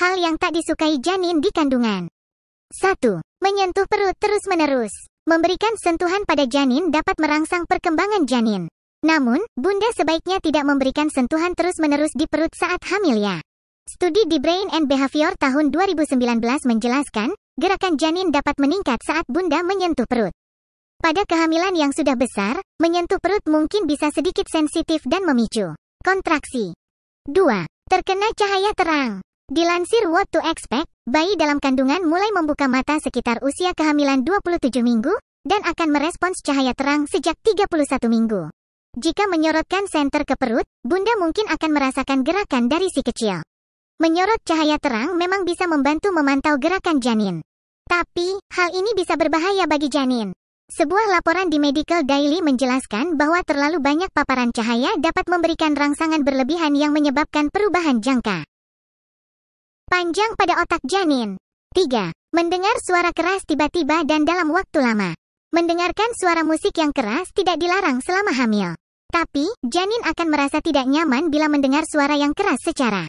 hal yang tak disukai janin di kandungan. 1. Menyentuh perut terus-menerus. Memberikan sentuhan pada janin dapat merangsang perkembangan janin. Namun, bunda sebaiknya tidak memberikan sentuhan terus-menerus di perut saat hamil ya. Studi di Brain and Behavior tahun 2019 menjelaskan, gerakan janin dapat meningkat saat bunda menyentuh perut. Pada kehamilan yang sudah besar, menyentuh perut mungkin bisa sedikit sensitif dan memicu kontraksi. 2. Terkena cahaya terang. Dilansir What to Expect, bayi dalam kandungan mulai membuka mata sekitar usia kehamilan 27 minggu, dan akan merespons cahaya terang sejak 31 minggu. Jika menyorotkan senter ke perut, bunda mungkin akan merasakan gerakan dari si kecil. Menyorot cahaya terang memang bisa membantu memantau gerakan janin. Tapi, hal ini bisa berbahaya bagi janin. Sebuah laporan di Medical Daily menjelaskan bahwa terlalu banyak paparan cahaya dapat memberikan rangsangan berlebihan yang menyebabkan perubahan jangka panjang pada otak janin. 3. Mendengar suara keras tiba-tiba dan dalam waktu lama. Mendengarkan suara musik yang keras tidak dilarang selama hamil. Tapi, janin akan merasa tidak nyaman bila mendengar suara yang keras secara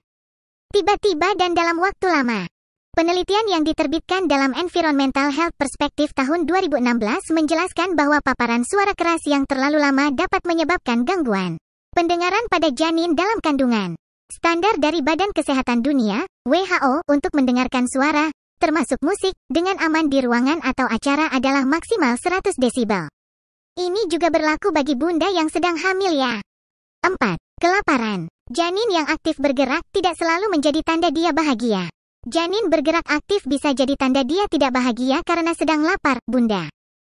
tiba-tiba dan dalam waktu lama. Penelitian yang diterbitkan dalam Environmental Health Perspective tahun 2016 menjelaskan bahwa paparan suara keras yang terlalu lama dapat menyebabkan gangguan pendengaran pada janin dalam kandungan. Standar dari Badan Kesehatan Dunia, WHO, untuk mendengarkan suara, termasuk musik, dengan aman di ruangan atau acara adalah maksimal 100 desibel. Ini juga berlaku bagi bunda yang sedang hamil ya. 4. Kelaparan. Janin yang aktif bergerak tidak selalu menjadi tanda dia bahagia. Janin bergerak aktif bisa jadi tanda dia tidak bahagia karena sedang lapar, bunda.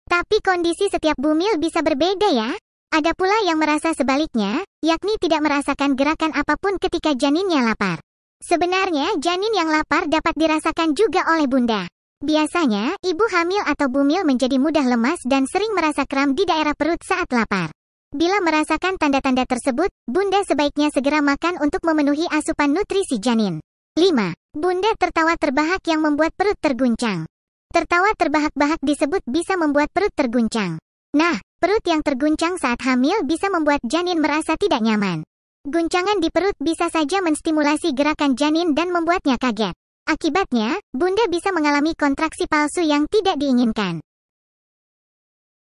Tapi kondisi setiap bumil bisa berbeda ya. Ada pula yang merasa sebaliknya, yakni tidak merasakan gerakan apapun ketika janinnya lapar. Sebenarnya, janin yang lapar dapat dirasakan juga oleh bunda. Biasanya, ibu hamil atau bumil menjadi mudah lemas dan sering merasa kram di daerah perut saat lapar. Bila merasakan tanda-tanda tersebut, bunda sebaiknya segera makan untuk memenuhi asupan nutrisi janin. 5. Bunda tertawa terbahak yang membuat perut terguncang. Tertawa terbahak-bahak disebut bisa membuat perut terguncang. Nah, perut yang terguncang saat hamil bisa membuat janin merasa tidak nyaman. Guncangan di perut bisa saja menstimulasi gerakan janin dan membuatnya kaget. Akibatnya, bunda bisa mengalami kontraksi palsu yang tidak diinginkan.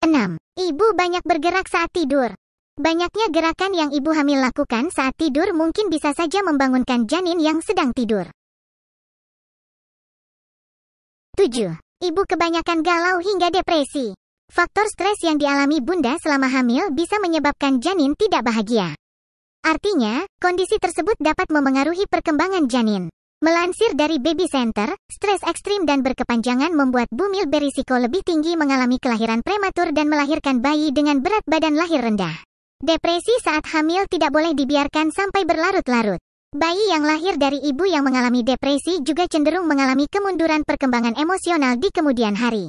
6. Ibu banyak bergerak saat tidur. Banyaknya gerakan yang ibu hamil lakukan saat tidur mungkin bisa saja membangunkan janin yang sedang tidur. 7. Ibu kebanyakan galau hingga depresi. Faktor stres yang dialami bunda selama hamil bisa menyebabkan janin tidak bahagia. Artinya, kondisi tersebut dapat memengaruhi perkembangan janin. Melansir dari Baby Center, stres ekstrim dan berkepanjangan membuat bumil berisiko lebih tinggi mengalami kelahiran prematur dan melahirkan bayi dengan berat badan lahir rendah. Depresi saat hamil tidak boleh dibiarkan sampai berlarut-larut. Bayi yang lahir dari ibu yang mengalami depresi juga cenderung mengalami kemunduran perkembangan emosional di kemudian hari.